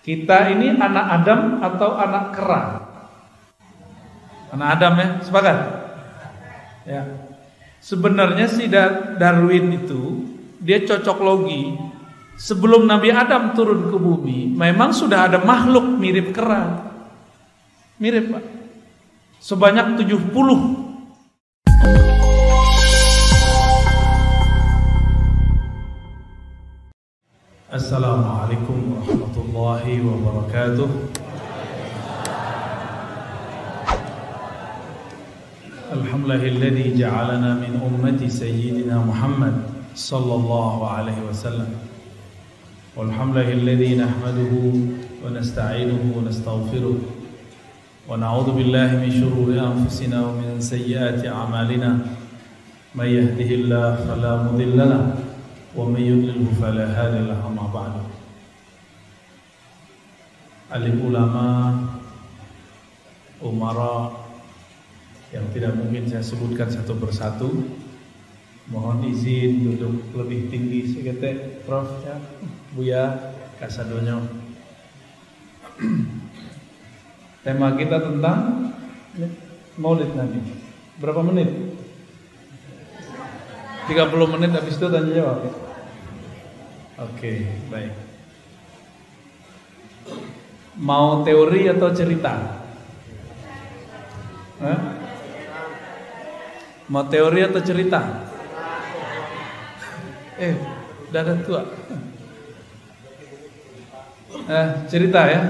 Kita ini anak Adam atau anak kera? Anak Adam ya, sepakat? Ya. Sebenarnya si Darwin itu dia cocok logi. Sebelum Nabi Adam turun ke bumi, memang sudah ada makhluk mirip kera. Mirip, Pak. Sebanyak 70. Assalamualaikum warahmatullahi wabarakatuh. Alhamdulillahilladzi ja'alana min ummati sayyidina Muhammad sallallahu alaihi wasallam. Walhamdulillahilladzi nahmaduhu wa nasta'inuhu wa nastaghfiruh wa na'udzu billahi min shururi anfusina wa min sayyiati a'malina. May yahdihillahu fala mudilla lahu wa may yudlilhu fala hadiya lahu. Amma ba'du. Alim ulama, umara yang tidak mungkin saya sebutkan satu persatu, mohon izin duduk lebih tinggi sekete, Prof ya, Buya, Kasadonyo. Tema kita tentang Maulid Nabi. Berapa menit? 30 menit, habis itu tanya jawab ya? Oke, baik. Mau teori atau cerita? Hah? Mau teori atau cerita? Udah ada tua. Cerita ya?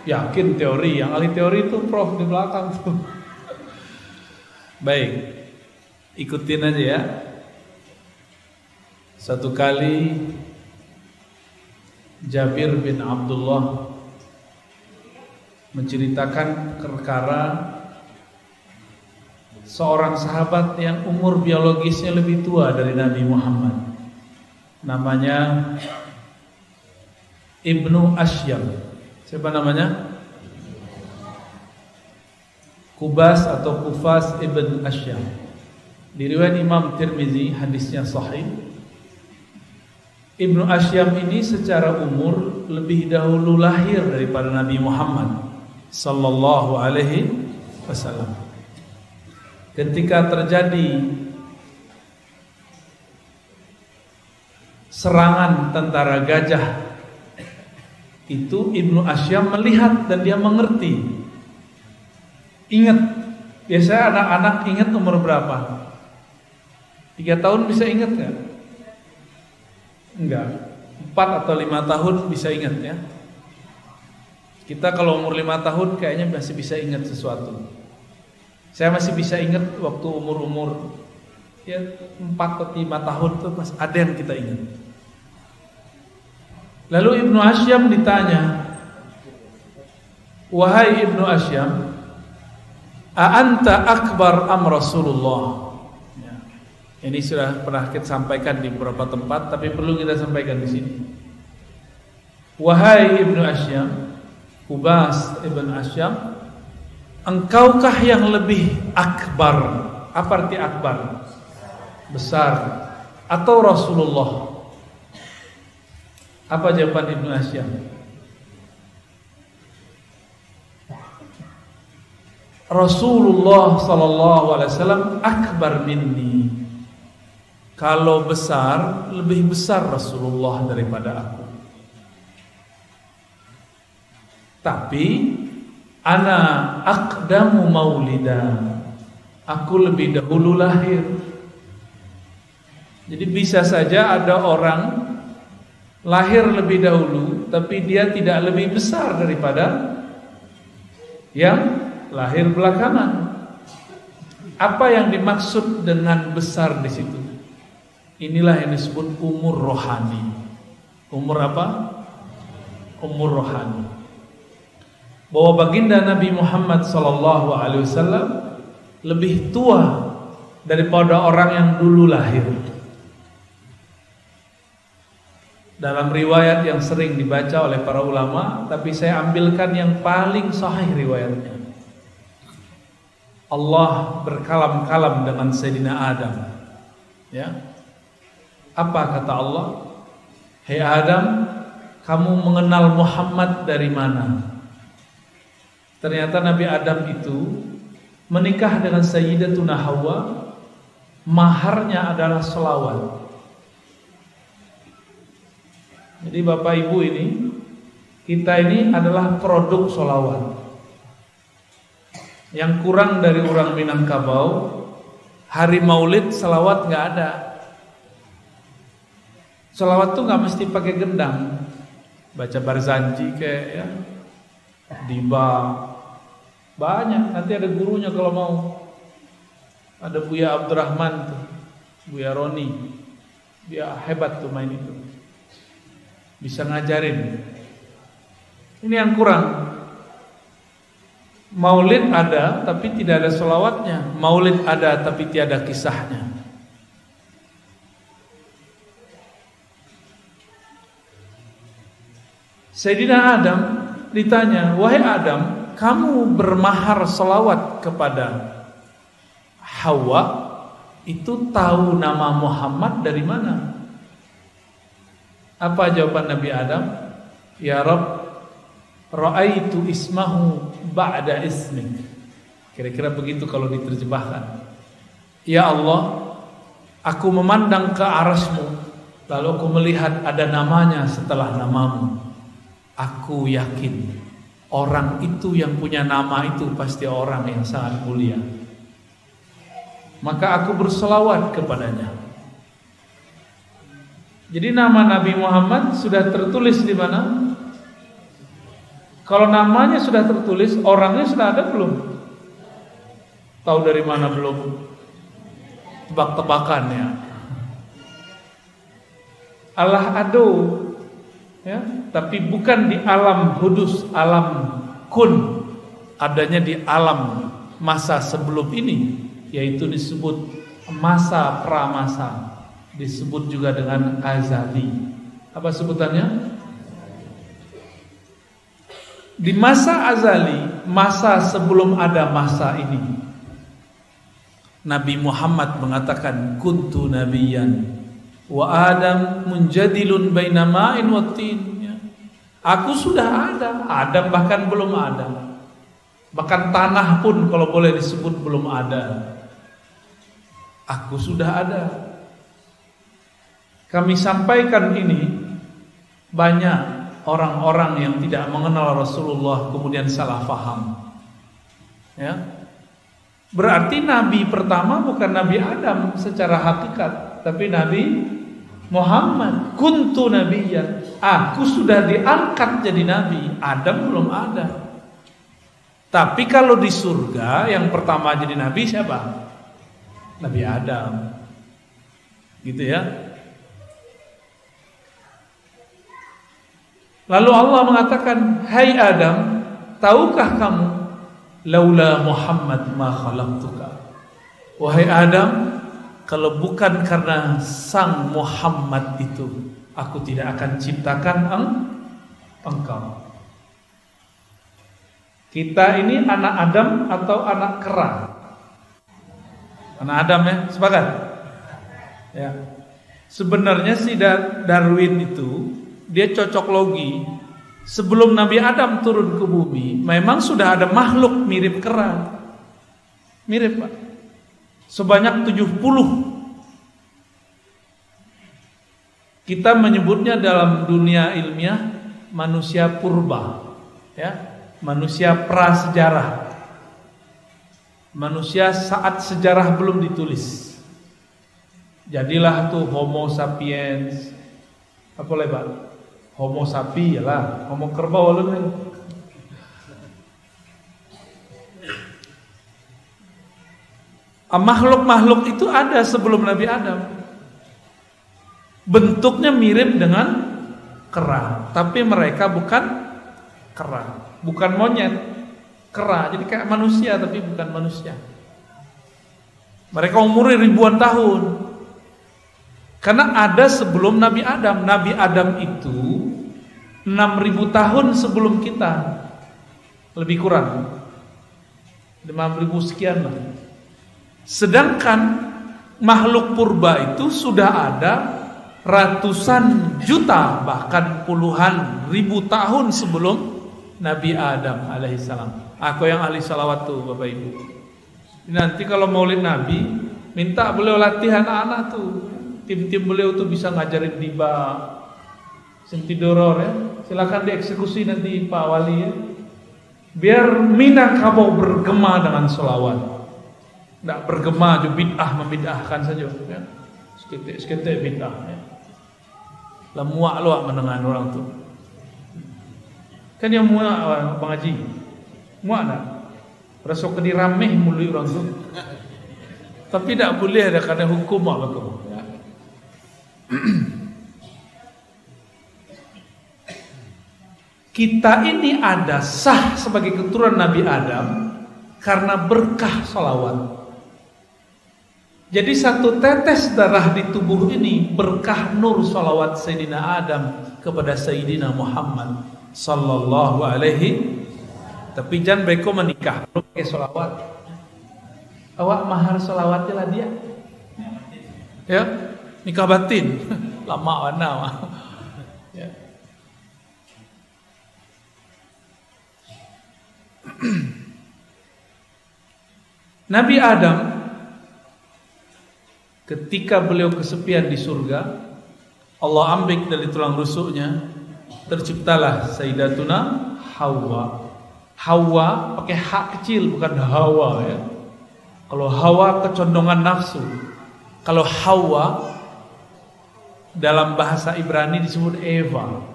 Yakin teori, yang ahli teori itu Prof di belakang tuh. Baik, ikutin aja ya. Satu kali Jabir bin Abdullah menceritakan perkara seorang sahabat yang umur biologisnya lebih tua dari Nabi Muhammad. Namanya Ibnu Asyam. Siapa namanya? Kubas atau Kufas ibn Asyam. Diriwayat Imam Tirmizi, hadisnya sahih. Ibnu Asyam ini secara umur lebih dahulu lahir daripada Nabi Muhammad sallallahu alaihi wasallam. Ketika terjadi serangan tentara gajah itu, Ibnu Asyam melihat dan dia mengerti. Ingat, biasanya anak-anak ingat umur berapa? 3 tahun bisa ingat gak? Enggak, 4 atau 5 tahun bisa ingat ya. Kita kalau umur 5 tahun kayaknya masih bisa ingat sesuatu. Saya masih bisa ingat waktu umur-umur ya 4 atau 5 tahun tuh masih ada yang kita ingat. Lalu Ibnu Asyam ditanya, "Wahai Ibnu Asyam, a anta akbar am Rasulullah?" Ya. Ini sudah pernah kita sampaikan di beberapa tempat, tapi perlu kita sampaikan di sini. Wahai Ibnu Asyam, Ubas Ibn Asyam, engkaukah yang lebih akbar? Apa arti akbar? Besar. Atau Rasulullah? Apa jawaban Ibnu Asyam? Rasulullah sallallahu alaihi wasallam akbar minni. Kalau besar, lebih besar Rasulullah daripada aku. Tapi ana aqdamu maulida. Aku lebih dahulu lahir. Jadi bisa saja ada orang lahir lebih dahulu, tapi dia tidak lebih besar daripada yang lahir belakangan. Apa yang dimaksud dengan besar di situ? Inilah yang disebut umur rohani. Umur apa? Umur rohani. Bahwa baginda Nabi Muhammad sallallahu alaihi wasallam lebih tua daripada orang yang dulu lahir. Dalam riwayat yang sering dibaca oleh para ulama, tapi saya ambilkan yang paling sahih riwayatnya. Allah berkalam-kalam dengan Sayyidina Adam. Ya. Apa kata Allah? Hei Adam, kamu mengenal Muhammad dari mana? Ternyata Nabi Adam itu menikah dengan Sayyidatuna Hawa, maharnya adalah selawat. Jadi Bapak Ibu ini, kita ini adalah produk selawat. Yang kurang dari orang Minangkabau, hari Maulid selawat nggak ada. Selawat tuh nggak mesti pakai gendang, baca barzanji kayak ya, diba, banyak. Nanti ada gurunya kalau mau. Ada Buya Abdurrahman tuh, Buya Roni, dia hebat tuh main itu, bisa ngajarin. Ini yang kurang. Maulid ada tapi tidak ada selawatnya. Maulid ada tapi tiada kisahnya. Sayyidina Adam ditanya, wahai Adam, kamu bermahar selawat kepada Hawa, itu tahu nama Muhammad dari mana? Apa jawaban Nabi Adam? Ya Rabb, ra'aitu ismahu ba'da ismik. Kira-kira begitu kalau diterjemahkan. Ya Allah, aku memandang ke arasmu, lalu aku melihat ada namanya setelah namamu. Aku yakin orang itu yang punya nama itu pasti orang yang sangat mulia. Maka aku berselawat kepadanya. Jadi nama Nabi Muhammad sudah tertulis di mana? Kalau namanya sudah tertulis, orangnya sudah ada belum? Tahu dari mana belum? Tebak-tebakan ya. Allah ado, ya, tapi bukan di alam hudus, alam kun, adanya di alam masa sebelum ini, yaitu disebut masa pramasa, disebut juga dengan azali. Apa sebutannya? Di masa azali, masa sebelum ada masa ini, Nabi Muhammad mengatakan kuntu nabiyyan wa Adam munjadilun baina ma'in wa tin. Aku sudah ada, Adam bahkan belum ada. Bahkan tanah pun kalau boleh disebut belum ada. Aku sudah ada. Kami sampaikan ini, banyak orang-orang yang tidak mengenal Rasulullah kemudian salah faham. Ya. Berarti Nabi pertama bukan Nabi Adam secara hakikat, tapi Nabi Muhammad. Kuntu nabiyyan. Aku sudah diangkat jadi nabi. Adam belum ada. Tapi kalau di surga yang pertama jadi nabi siapa? Nabi Adam. Gitu ya. Lalu Allah mengatakan, hai Adam, tahukah kamu, laula Muhammad ma khalaqtuka. Wahai Adam, kalau bukan karena sang Muhammad itu, aku tidak akan ciptakan engkau. Kita ini anak Adam atau anak kera? Anak Adam ya, sepakat? Ya. Sebenarnya si Darwin itu dia cocok logi. Sebelum Nabi Adam turun ke bumi, memang sudah ada makhluk mirip kera. Mirip Pak. Sebanyak 70. Kita menyebutnya dalam dunia ilmiah manusia purba, ya, manusia prasejarah, manusia saat sejarah belum ditulis. Jadilah tuh Homo sapiens, apa lebar? Homo sapi ya lah, Homo kerbau lebih. Makhluk-makhluk itu ada sebelum Nabi Adam. Bentuknya mirip dengan kera, tapi mereka bukan kera, bukan monyet, kera. Jadi kayak manusia tapi bukan manusia. Mereka umurnya ribuan tahun. Karena ada sebelum Nabi Adam. Nabi Adam itu 6.000 tahun sebelum kita, lebih kurang 5.000 sekian lah. Sedangkan makhluk purba itu sudah ada ratusan juta bahkan puluhan ribu tahun sebelum Nabi Adam alaihissalam. Aku yang ahli salawat tuh Bapak Ibu. Nanti kalau maulid Nabi, minta beliau latihan anak tuh. Tim-tim beliau tuh bisa ngajarin tiba Sentidoror ya. Silakan dieksekusi nanti Pak Wali ya. Biar Minangkabau bergema dengan salawat. Nggak bergema juga bid'ah membid'ahkan saja ya. Seketik bid'ah ya. Lemuak luak mendengar orang tuh. Kan yang muak Bang Haji. Muak tak? Rasa kedi rameh mului orang tu. Tapi tak boleh ada kena hukum apa tu. Ya. Kita ini ada sah sebagai keturunan Nabi Adam karena berkah salawat. Jadi satu tetes darah di tubuh ini berkah nur salawat Sayyidina Adam kepada Sayyidina Muhammad sallallahu alaihi. Tapi jangan beko menikah lu pakai salawat. Awak mahar salawatnya lah dia. Ya, nikah batin. Lama warna mah. Ya. Nabi Adam ketika beliau kesepian di surga, Allah ambil dari tulang rusuknya, terciptalah Sayyidatuna Hawa. Hawa pakai hak kecil bukan Hawa ya. Kalau Hawa kecondongan nafsu. Kalau Hawa dalam bahasa Ibrani disebut Eva.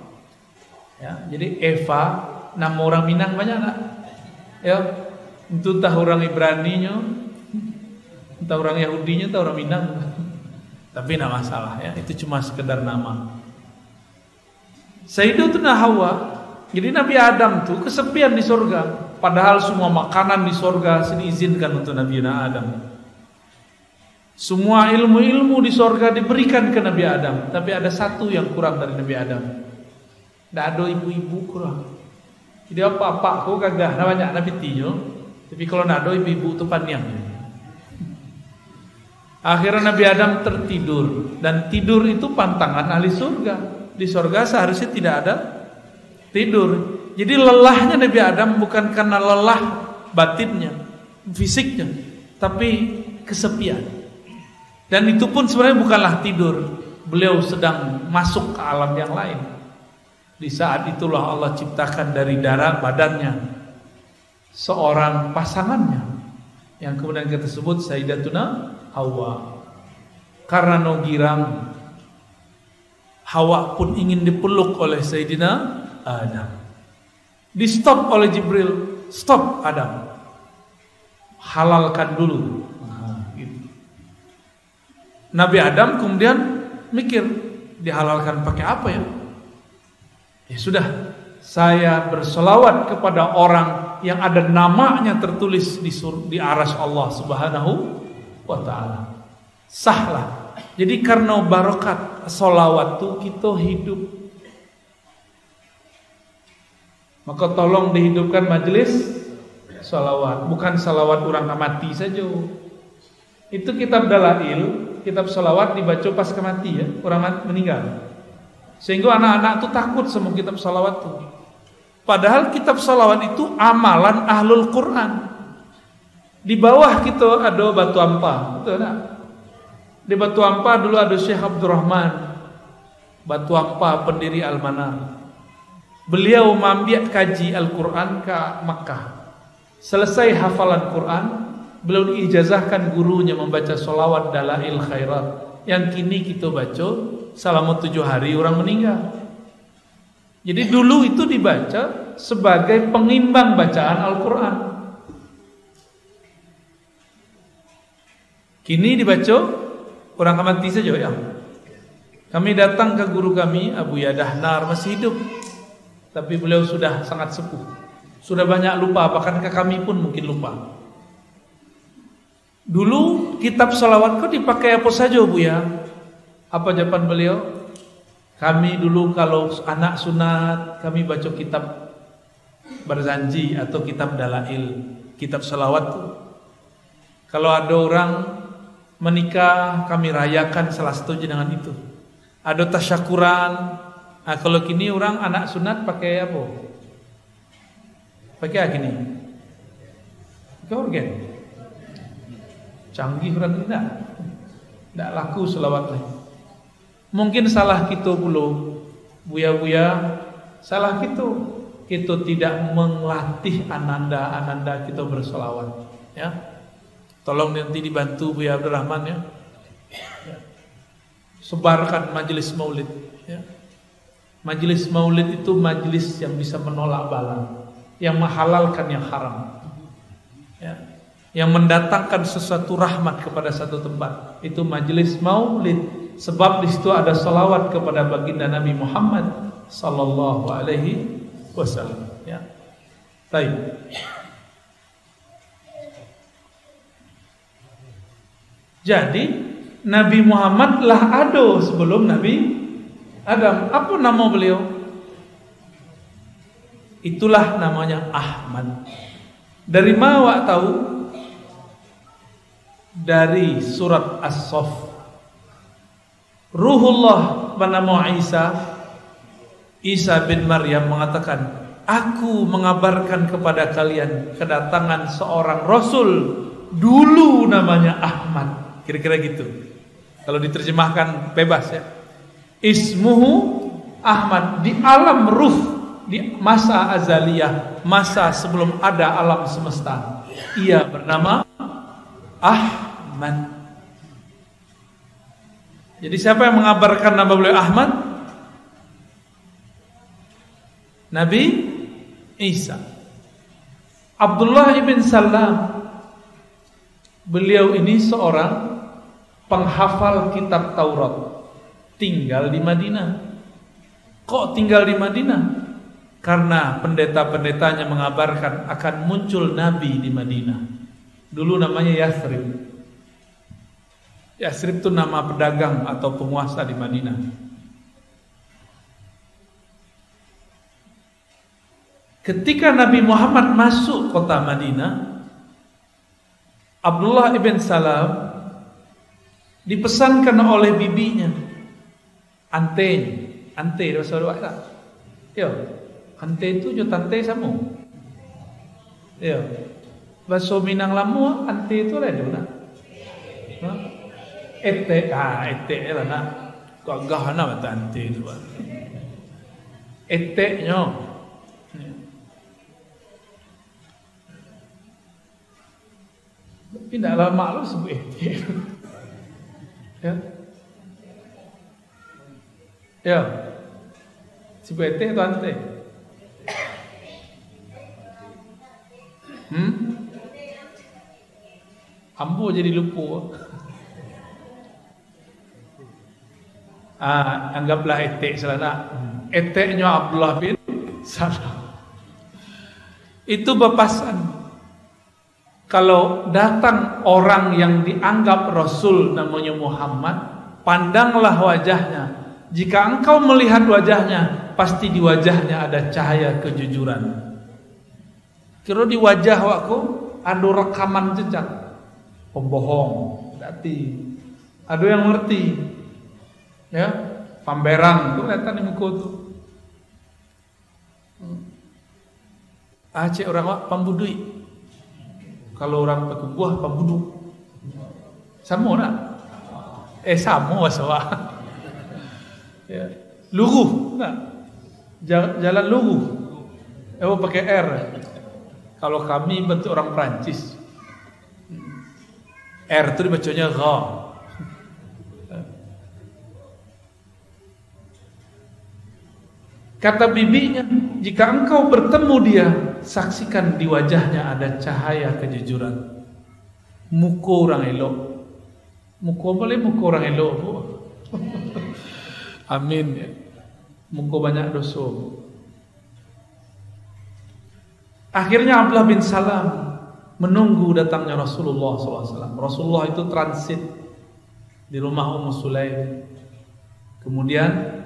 Ya, jadi Eva nama orang Minang banyak tak? Ya, itu entah orang Ibraninya, entah orang Yahudinya, entah orang Minang. Tapi tidak masalah ya, itu cuma sekedar nama. Sayyidatuna Hawa. Jadi Nabi Adam tuh kesepian di surga. Padahal semua makanan di surga diizinkan untuk Nabi Adam. Semua ilmu-ilmu di surga diberikan ke Nabi Adam. Tapi ada satu yang kurang dari Nabi Adam. Tidak ada ibu-ibu kurang. Jadi apa-apa kok gagah namanya Nabi Tio. Tapi kalau tidak ada ibu-ibu itu paniang. Akhirnya Nabi Adam tertidur. Dan tidur itu pantangan ahli surga. Di surga seharusnya tidak ada tidur. Jadi lelahnya Nabi Adam bukan karena lelah batinnya, fisiknya, tapi kesepian. Dan itu pun sebenarnya bukanlah tidur. Beliau sedang masuk ke alam yang lain. Di saat itulah Allah ciptakan dari darah badannya seorang pasangannya yang kemudian kita sebut Sayyidatuna Hawa. Karena no girang, Hawa pun ingin dipeluk oleh Sayyidina Adam. Di stop oleh Jibril. Stop Adam, halalkan dulu. Gitu. Nabi Adam kemudian mikir, dihalalkan pakai apa ya? Ya sudah, saya berselawat kepada orang yang ada namanya tertulis di arsy Allah Subhanahu wa ta'ala. Sahlah. Jadi karena barokat selawat itu kita hidup. Maka tolong dihidupkan majelis salawat. Bukan salawat orang mati saja. Itu kitab Dalail, kitab salawat dibaca pas kemati ya, orang meninggal. Sehingga anak-anak itu takut sama kitab salawat itu. Padahal kitab salawat itu amalan ahlul Quran. Di bawah kita ada batu ampa, betul tak? Di batu ampa dulu ada Syekh Abdurrahman Batu Ampa, pendiri Al-Manar. Beliau mambiat kaji Al-Quran ke Makkah. Selesai hafalan Quran, beliau diijazahkan gurunya membaca solawat Dalail Khairat, yang kini kita baca selama 7 hari orang meninggal. Jadi dulu itu dibaca sebagai pengimbang bacaan Al-Quran. Kini dibaca orang mati saja ya. Kami datang ke guru kami Abu Yadahnar, masih hidup, tapi beliau sudah sangat sepuh, sudah banyak lupa, bahkan ke kami pun mungkin lupa. Dulu kitab salawat kau dipakai apa saja Bu ya? Apa jawaban beliau? Kami dulu kalau anak sunat kami baca kitab Barzanji atau kitab Dalail, kitab salawat tuh. Kalau ada orang menikah kami rayakan salah satu dengan itu. ada tasyakuran. Nah, kalau kini orang anak sunat pakai apa? Pakai apa gini? Pakai organ. Canggih orang tidak laku selawat. Mungkin salah kita pula, buya-buya, salah kita tidak melatih ananda kita berselawat. Ya, tolong nanti dibantu Buya Abdurrahman ya. Sebarkan majelis maulid. Ya. Majelis maulid itu majelis yang bisa menolak bala, yang menghalalkan yang haram, ya. Yang mendatangkan sesuatu rahmat kepada satu tempat. Itu majelis maulid. Sebab di situ ada salawat kepada baginda Nabi Muhammad sallallahu alaihi wasallam. Ya. Baik. Jadi Nabi Muhammad lah ada sebelum Nabi Adam. Apa nama beliau? Itulah namanya Ahmad. Dari mana awak tahu? Dari surat As-Saff. Ruhullah bernama Isa bin Maryam mengatakan, aku mengabarkan kepada kalian kedatangan seorang Rasul, dulu namanya Ahmad. Kira-kira gitu. Kalau diterjemahkan bebas ya. Ismuhu Ahmad, di alam ruh, di masa azaliyah, masa sebelum ada alam semesta, ia bernama Ahmad. Jadi siapa yang mengabarkan nama beliau Ahmad? Nabi Isa. Abdullah ibn Salam, beliau ini seorang penghafal kitab Taurat, tinggal di Madinah. Kok tinggal di Madinah? Karena pendeta-pendetanya mengabarkan akan muncul Nabi di Madinah. Dulu namanya Yathrib. Yathrib itu nama pedagang atau penguasa di Madinah. Ketika Nabi Muhammad masuk kota Madinah, Abdullah ibn Salam dipesankan oleh bibinya, ante bahasa Arab tak? Yo, ante itu jo tante sama. Yo, bahasa Minang Lamu ante itu lah dona. Ete lah nak. Kau gahana mata ante itu. Ete nyo. Tapi tidak lama lu sebut ete. Ya, sebut ete atau ante? Ambo jadi lupa. Anggaplah ete selana. Ete-nya Abdullah bin Salam. Itu bapasan. Kalau datang orang yang dianggap Rasul namanya Muhammad, pandanglah wajahnya. Jika engkau melihat wajahnya, pasti di wajahnya ada cahaya kejujuran. Kira di wajah wakku ada rekaman jejak pembohong, berarti ada yang ngerti. Ya, pamberang tuh kelihatan di muka tuh. Aceh orang wak pambudui. Kalau orang pakai buah pembunuh, sama nak? Sama sawa. Ya. Luruh, nak? Jalan luruh. Pakai R. Kalau kami bentuk orang Perancis, R itu dibacanya Ra. Kata bibinya, jika engkau bertemu dia, saksikan di wajahnya ada cahaya kejujuran. Muka orang elok. Muka boleh muka orang elok. Amin. Muka banyak dosa. Akhirnya Abdullah bin Salam menunggu datangnya Rasulullah SAW. Rasulullah itu transit di rumah Ummu Sulaim. Kemudian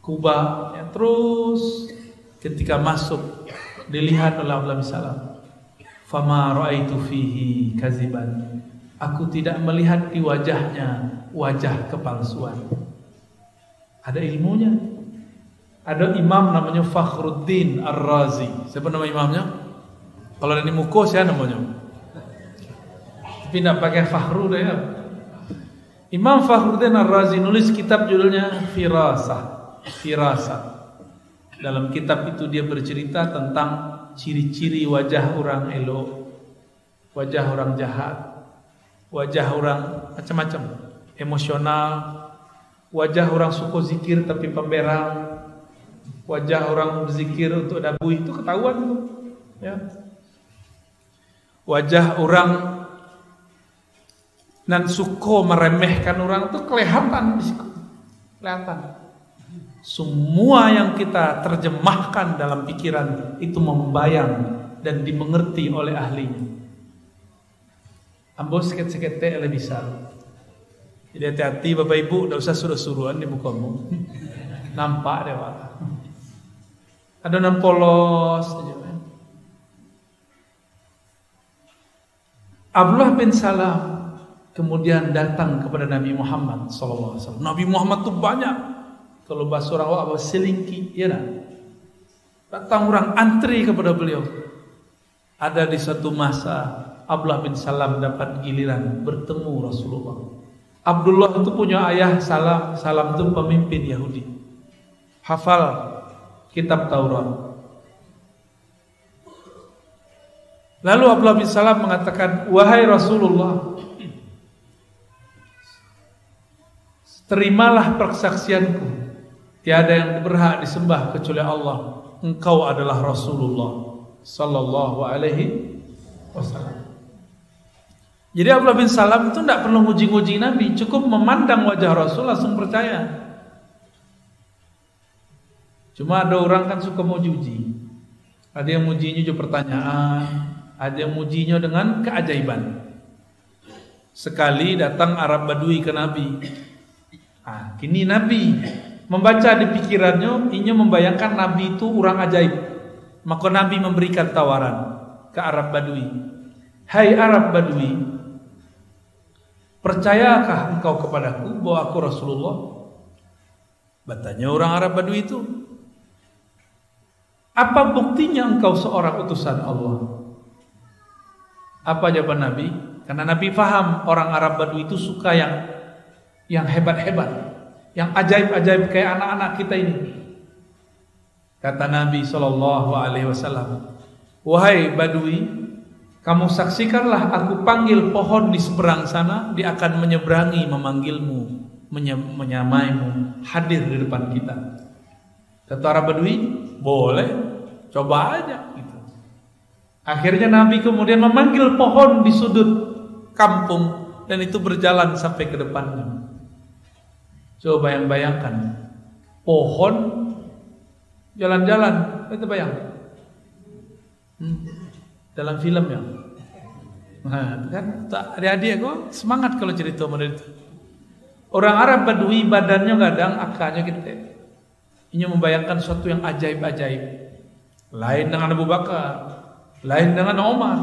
Kuba, ya, terus ketika masuk dilihat oleh Abdullah bin Salam, fama ra'aitu fihi kaziban, aku tidak melihat di wajahnya wajah kepalsuan. Ada ilmunya. Ada imam namanya Fakhruddin Ar-Razi. Siapa nama imamnya? Kalau ini Muko siapa namanya? Tapi tidak pakai Fakhru deh ya. Imam Fakhruddin Ar-Razi nulis kitab judulnya Firasat. Dalam kitab itu dia bercerita tentang ciri-ciri wajah orang elok, wajah orang jahat, wajah orang macam-macam, emosional, wajah orang suka zikir tapi pemberang, wajah orang berzikir untuk dabu itu ketahuan tuh, ya. Wajah orang nan suka meremehkan orang itu kelihatan di situ, kelihatan. Semua yang kita terjemahkan dalam pikiran itu membayang dan dimengerti oleh ahlinya. Ambo sikit-sikit lebih bisa. Jadi hati-hati Bapak Ibu, tidak usah suruh-suruhan di mukamu. Nampak deh Pak. Ada non polos aja. Abdullah bin Salam kemudian datang kepada Nabi Muhammad SAW. Nabi Muhammad tuh banyak. Kalau bahasa orang apa selingki, ya nah. Datang orang antri kepada beliau. Ada di suatu masa Abdullah bin Salam dapat giliran bertemu Rasulullah. Abdullah itu punya ayah Salam. Salam itu pemimpin Yahudi. Hafal kitab Taurat. Lalu Abdullah bin Salam mengatakan, wahai Rasulullah, terimalah persaksianku. Tiada yang berhak disembah kecuali Allah. Engkau adalah Rasulullah sallallahu alaihi wasallam. Jadi Abdullah bin Salam itu tidak perlu nguji-nguji Nabi, cukup memandang wajah Rasul langsung percaya. Cuma ada orang kan suka mau uji. Ada yang mujinya juga pertanyaan, ada yang mujinya dengan keajaiban. Sekali datang Arab Badui ke Nabi. Kini Nabi membaca di pikirannya, ia membayangkan Nabi itu orang ajaib. Maka Nabi memberikan tawaran ke Arab Badui. Hai Arab Badui, percayakah engkau kepadaku bahwa aku Rasulullah? Bertanya orang Arab Badui itu, apa buktinya engkau seorang utusan Allah? Apa jawaban Nabi? Karena Nabi faham orang Arab Badui itu suka yang hebat-hebat, yang ajaib-ajaib kayak anak-anak kita ini. Kata Nabi SAW, wahai Badui, kamu saksikanlah aku panggil pohon di seberang sana, dia akan menyeberangi, memanggilmu, menyamaimu, hadir di depan kita. Kata Arab Badui, boleh, coba aja. Gitu. Akhirnya Nabi kemudian memanggil pohon di sudut kampung, dan itu berjalan sampai ke depannya. Coba bayangkan, pohon jalan-jalan, itu bayang dalam film ya. Nah, kan adik-adik kok semangat kalau cerita model itu. Orang Arab Badui badannya kadang akanya gitu. Ini membayangkan sesuatu yang ajaib-ajaib. Lain dengan Abu Bakar, lain dengan Umar.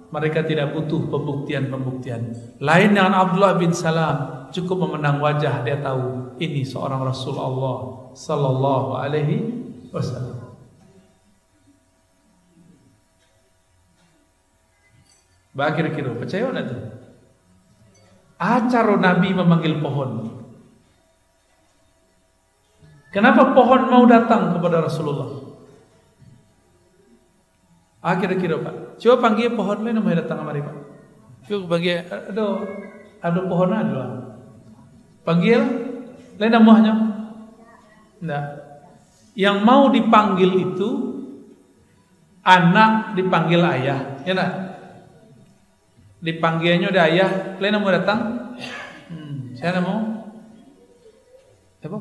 Mereka tidak butuh pembuktian-pembuktian. Lain dengan Abdullah bin Salam, cukup memandang wajah dia tahu ini seorang Rasul Allah sallallahu alaihi wasallam. Kira-kira percaya enggak tuh? Acara Nabi memanggil pohon. Kenapa pohon mau datang kepada Rasulullah? Kira-kira Pak, coba panggil pohon lain mau datang kemari Pak. Coba panggil, ada pohon ada. Panggil lain namanya. Enggak. Yang mau dipanggil itu anak dipanggil ayah, ya enggak? Dipanggilnya udah ayah, lain mau datang? Saya mau. Apa?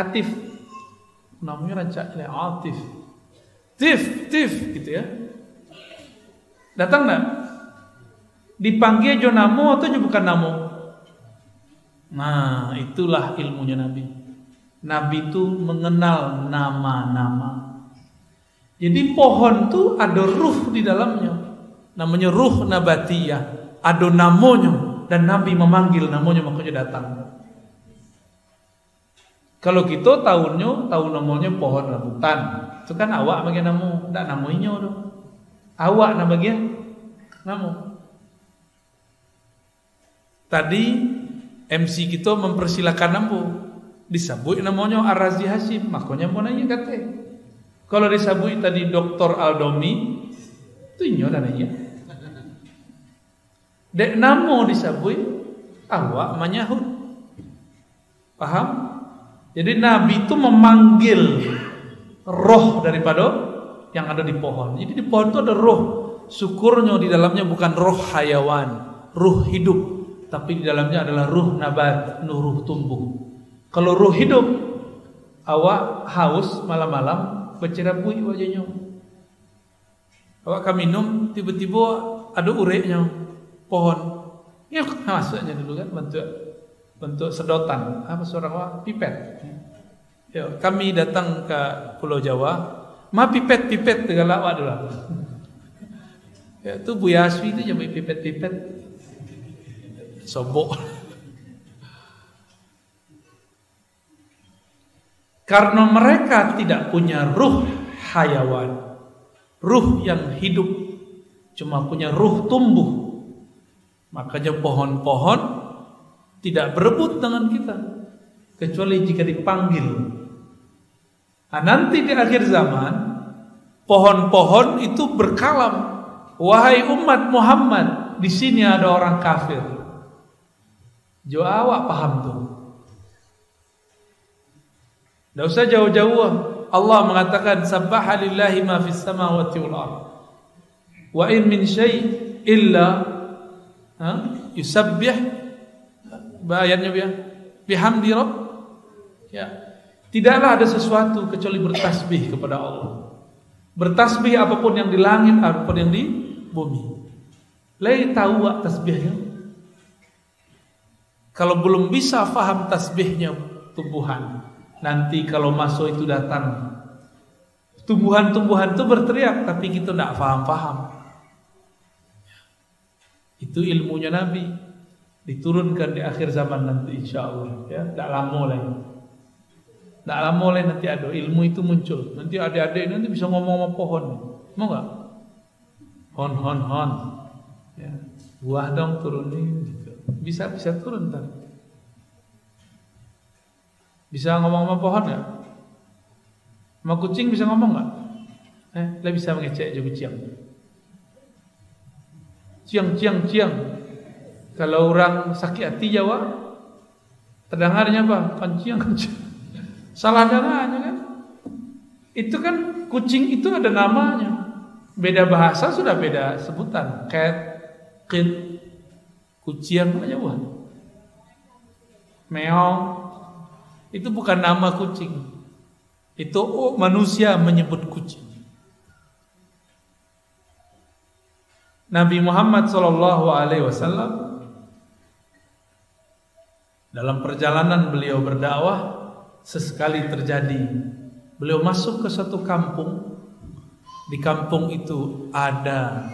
Atif. Namanya rancak Atif. Tif gitu ya. Datang enggak? Dipanggil jo namo atau jo bukan namo? Nah, itulah ilmunya Nabi. Nabi itu mengenal nama-nama. Jadi pohon tuh ada ruh di dalamnya. Namanya ruh nabatiyah. Ada namanya dan Nabi memanggil namanya makanya datang. Kalau kita tahu namanya pohon rambutan, itu kan awak bagi namu, ndak namanya tu. Awak nama bagi namu. Tadi MC kita mempersilakan nampu, disebut namanya Ar-Razi Hashim, makanya mau nanya kata. Kalau disebut tadi Dr. Aldomi, itu inyo dah nanya. Dek namo disebut awak menyahut. Paham? Jadi Nabi itu memanggil roh daripada yang ada di pohon. Jadi di pohon itu ada roh. Syukurnya di dalamnya bukan roh hayawan, ruh hidup, tapi di dalamnya adalah ruh nabat, ruh tumbuh. Kalau ruh hidup, awak haus malam-malam bercerabui wajahnya. Awak kan minum, tiba-tiba ada ureknya pohon. Ya masuknya dulu kan bentuk sedotan, apa seorang wah pipet. Ya, kami datang ke Pulau Jawa, pipet tegala awak dulu. Ya tu Bu Yaswi tu jadi pipet sobok. Karena mereka tidak punya ruh hayawan, ruh yang hidup, cuma punya ruh tumbuh. Makanya pohon-pohon tidak berebut dengan kita, kecuali jika dipanggil. Nah, nanti di akhir zaman, pohon-pohon itu berkalam. Wahai umat Muhammad, di sini ada orang kafir. Jo awak paham tuh. Tidak usah jauh-jauh. Allah mengatakan sabbaha lillahi ma fis samawati wal ardh. Wa in min syai' illa yusabbih ayatnya bihamdi rabb. Ya. Tidaklah ada sesuatu kecuali bertasbih kepada Allah. Bertasbih apapun yang di langit, apapun yang di bumi. Lai tahu tasbihnya. Kalau belum bisa faham tasbihnya tumbuhan, nanti kalau masuk itu datang tumbuhan-tumbuhan itu berteriak, tapi kita tidak faham-faham. Itu ilmunya Nabi diturunkan di akhir zaman nanti insyaallah, ya. Tak lama lagi. Tak lama lagi nanti ada ilmu itu muncul. Nanti adik-adik nanti bisa ngomong sama pohon. Mau enggak? Hon. Ya. Buah dong turunin gitu. Bisa turun ntar. Bisa ngomong sama pohon enggak? Sama kucing bisa ngomong enggak? Lah bisa mengecek juga kucing. Ciang. Kalau orang sakit hati Jawa, terdengarnya apa? Ciang. Salah dengarnya kan? Itu kan kucing itu ada namanya. Beda bahasa sudah beda sebutan. Cat, kid, kucing aja buah. Meong. Itu bukan nama kucing. Itu manusia menyebut kucing. Nabi Muhammad SAW dalam perjalanan beliau berdakwah, sesekali terjadi beliau masuk ke suatu kampung. Di kampung itu ada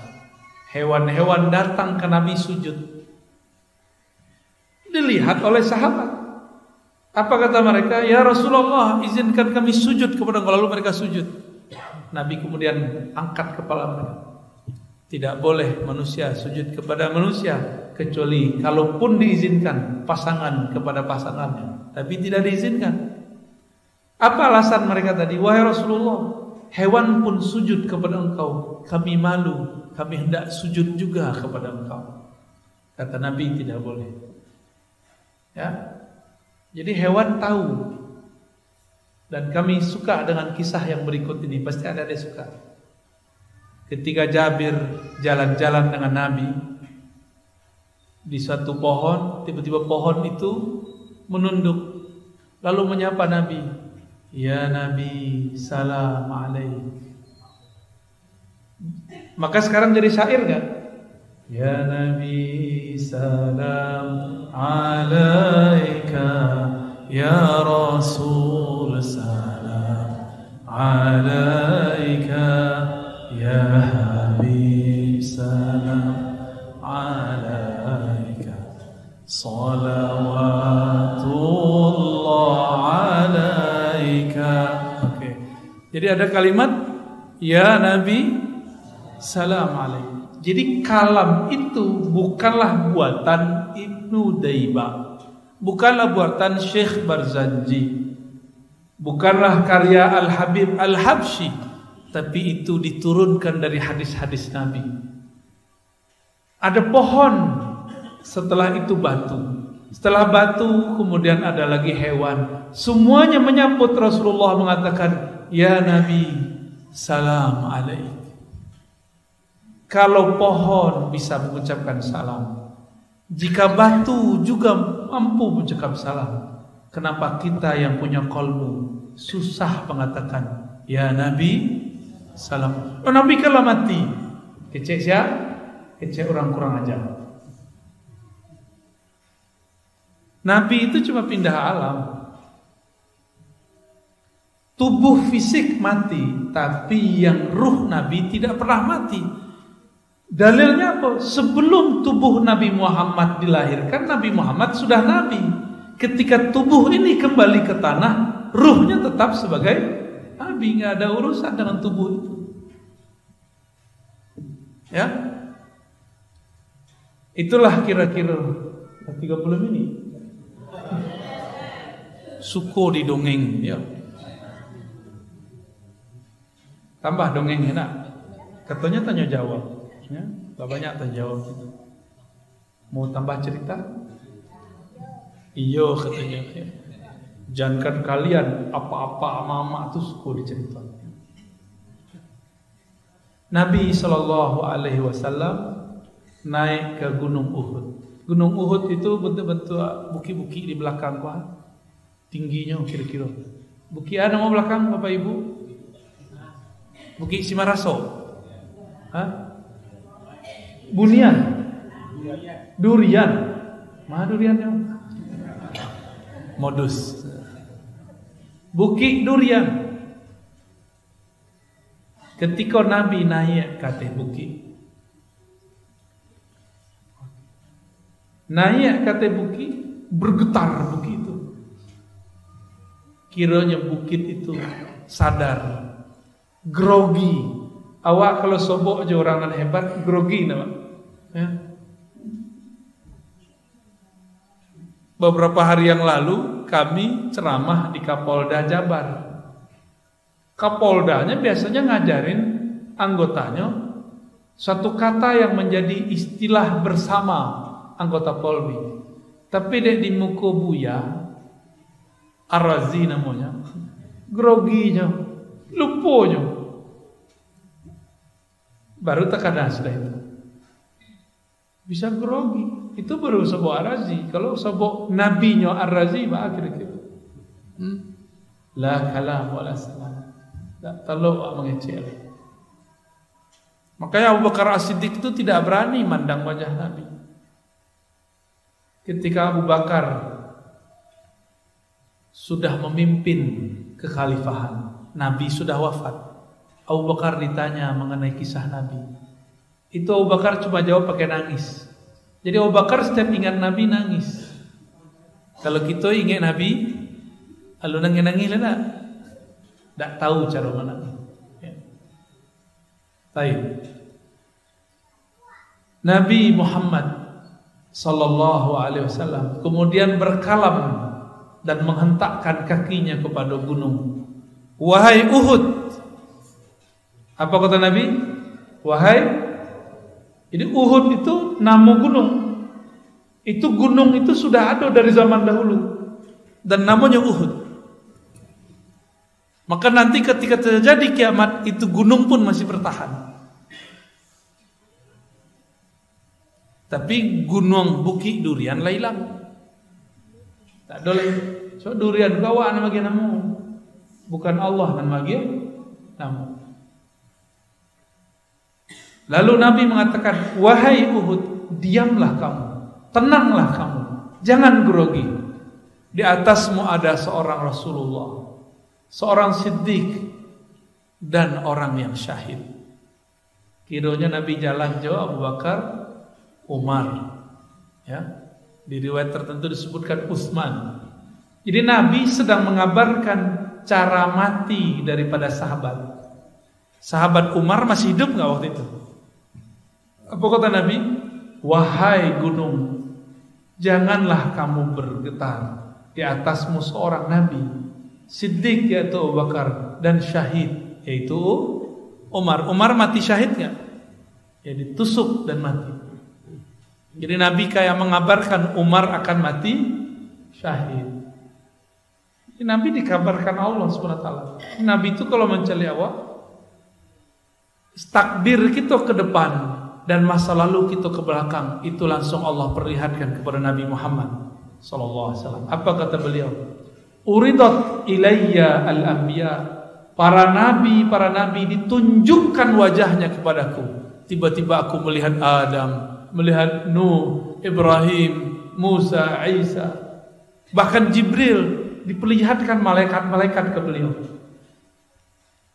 hewan-hewan datang ke Nabi sujud. Dilihat oleh sahabat. Apa kata mereka? Ya Rasulullah, izinkan kami sujud kepada Engkau. Lalu mereka sujud. Nabi kemudian angkat kepala mereka. Tidak boleh manusia sujud kepada manusia, kecuali kalaupun diizinkan pasangan kepada pasangannya, tapi tidak diizinkan. Apa alasan mereka tadi? Wahai Rasulullah, hewan pun sujud kepada Engkau, kami malu, kami hendak sujud juga kepada Engkau. Kata Nabi, tidak boleh. Ya, jadi hewan tahu. Dan kami suka dengan kisah yang berikut ini. Pasti ada yang suka. Ketika Jabir jalan-jalan dengan Nabi di suatu pohon, tiba-tiba pohon itu menunduk, lalu menyapa Nabi, ya Nabi, salam alaik. Maka sekarang jadi syair gak? Ya Nabi, salam alaika, ya Rasul, salam alaika, ya Habib, salam alaika, salawatullah alaika. Jadi ada kalimat ya Nabi salam alaikum. Jadi kalam itu bukanlah buatan Ibnu Daiba, bukanlah buatan Syekh Barzanji, bukanlah karya Al-Habib Al-Habsyi, tapi itu diturunkan dari hadis-hadis Nabi. Ada pohon, setelah itu batu, setelah batu kemudian ada lagi hewan. Semuanya menyambut Rasulullah mengatakan ya Nabi salam alaikum. Kalau pohon bisa mengucapkan salam, jika batu juga mampu mengucap salam, kenapa kita yang punya qalbu susah mengatakan ya Nabi salam? Oh, Nabi kalau mati kecek siapa? Kecek orang kurang ajar. Nabi itu cuma pindah alam. Tubuh fisik mati, tapi yang ruh Nabi tidak pernah mati. Dalilnya apa? Sebelum tubuh Nabi Muhammad dilahirkan, Nabi Muhammad sudah Nabi. Ketika tubuh ini kembali ke tanah, ruhnya tetap sebagai Nabi, nggak ada urusan dengan tubuh itu. Ya, itulah kira-kira 30 menit. Suko di dongeng, ya. Tambah dongeng enak. Katanya tanya jawab. Ya, gak banyak terjawab. Mau tambah cerita? Iyo katanya. Jangankan kalian, apa-apa mama itu suka diceritakan. Nabi SAW naik ke Gunung Uhud. Gunung Uhud itu bentuk-bentuk bukit-bukit di belakang gua. Tingginya kira-kira. Bukit ada mau belakang Bapak Ibu? Bukit Simaraso. Hah? Bunian, durian, mana duriannya? Modus. Bukit durian. Ketika Nabi naik ke atas bukit, bergetar bukit itu. Kiranya bukit itu sadar, grogi. Awak kalau sobok aja orang hebat, grogi nama. Ya. Beberapa hari yang lalu kami ceramah di Kapolda Jabar. Kapoldanya biasanya ngajarin anggotanya satu kata yang menjadi istilah bersama anggota Polri. Tapi dek di Mukobuya, Arazi namanya, groginya, luponya. Baru terkadang sudah itu. Bisa grogi. Itu baru sebuah Arazi. Kalau sebuah nabinya Arazi, apa kira-kira? La kalam wala salam. Tak tahu mengecil. Makanya Abu Bakar As-Siddiq itu tidak berani mandang wajah Nabi. Ketika Abu Bakar sudah memimpin kekhalifahan, Nabi sudah wafat. Abu Bakar ditanya mengenai kisah Nabi. Itu Abu Bakar cuma jawab pakai nangis. Jadi Abu Bakar setiap ingat Nabi nangis. Kalau kita ingat Nabi, lalu nangis lah, tak tahu cara menangis. Ya. Baik. Nabi Muhammad sallallahu alaihi wasallam kemudian berkalam dan menghentakkan kakinya kepada gunung. Wahai Uhud. Apa kata Nabi? Wahai. Jadi Uhud itu nama gunung. Itu gunung itu sudah ada dari zaman dahulu dan namanya Uhud. Maka nanti ketika terjadi kiamat itu gunung pun masih bertahan. Tapi gunung Bukit Durian lah hilang. Tak ada lagi. So durian kawa nama dia namu. Bukan Allah nama dia namu. Lalu Nabi mengatakan, wahai Uhud, diamlah kamu, tenanglah kamu, jangan grogi. Di atasmu ada seorang Rasulullah, seorang Siddiq, dan orang yang syahid. Kiranya Nabi jalan jauh, Abu Bakar, Umar, ya. Di riwayat tertentu disebutkan Utsman. Jadi Nabi sedang mengabarkan cara mati daripada sahabat. Sahabat Umar masih hidup nggak waktu itu? Apa kata Nabi? Wahai gunung, janganlah kamu bergetar, di atasmu seorang Nabi, Siddiq yaitu Abu Bakar, dan syahid yaitu Umar. Umar mati syahid nggak? Ya ditusuk dan mati. Jadi Nabi kayak mengabarkan Umar akan mati syahid. Nabi dikabarkan Allah SWT. Nabi itu kalau mencari awak, takdir kita ke depan dan masa lalu kita ke belakang, itu langsung Allah perlihatkan kepada Nabi Muhammad SAW. Apa kata beliau? Uridat ilayya al-anbiya. Para nabi ditunjukkan wajahnya kepadaku. Tiba-tiba aku melihat Adam, melihat Nuh, Ibrahim, Musa, Isa. Bahkan Jibril diperlihatkan malaikat-malaikat ke beliau.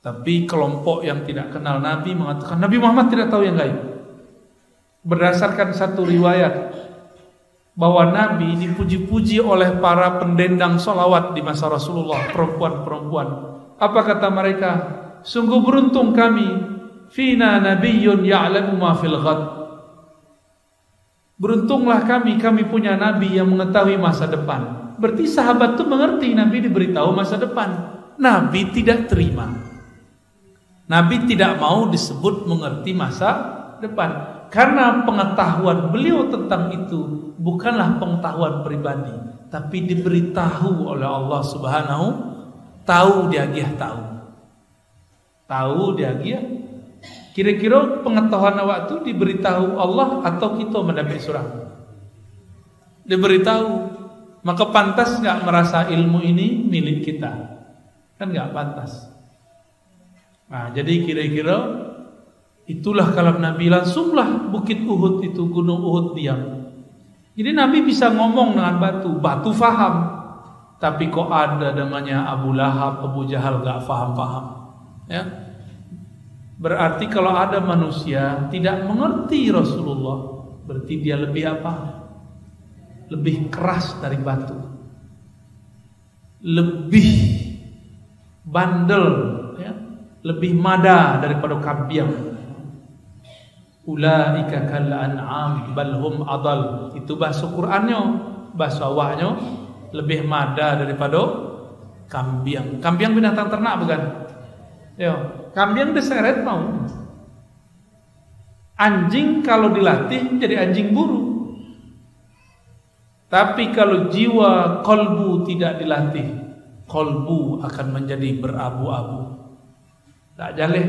Tapi kelompok yang tidak kenal Nabi mengatakan Nabi Muhammad tidak tahu yang gaib. Berdasarkan satu riwayat bahwa Nabi dipuji-puji oleh para pendendang sholawat di masa Rasulullah, perempuan-perempuan. Apa kata mereka? Sungguh beruntung kami, fina nabiyyun ya'lamu ma fil ghad. Beruntunglah kami punya Nabi yang mengetahui masa depan. Berarti sahabat itu mengerti Nabi diberitahu masa depan. Nabi tidak terima. Nabi tidak mau disebut mengerti masa depan. Karena pengetahuan beliau tentang itu bukanlah pengetahuan pribadi, tapi diberitahu oleh Allah Subhanahu. Tahu dia tahu. Tahu dia. Kira-kira pengetahuan awak itu diberitahu Allah atau kita mendapat surah? Diberitahu. Maka pantas nggak merasa ilmu ini milik kita? Kan nggak pantas. Nah, jadi kira-kira itulah kalam Nabi. Langsunglah bukit Uhud itu, gunung Uhud diam. Jadi Nabi bisa ngomong dengan batu faham. Tapi kok ada namanya Abu Lahab, Abu Jahal gak faham-faham. Ya. Berarti kalau ada manusia tidak mengerti Rasulullah, berarti dia lebih apa? Lebih keras dari batu. Lebih bandel, ya. Lebih mada daripada kambiang. Ulaika kal an'am bal hum adal. Itu bahasa Qur'annya, bahasa wahnya lebih mada daripada kambiang. Kambiang binatang ternak bukan? Ya, kambiang diseret mau. Anjing kalau dilatih jadi anjing buru. Tapi kalau jiwa kolbu tidak dilatih, kolbu akan menjadi berabu-abu. Tak jaleh.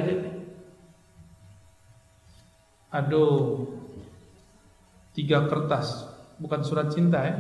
Aduh, 3 kertas, bukan surat cinta ya.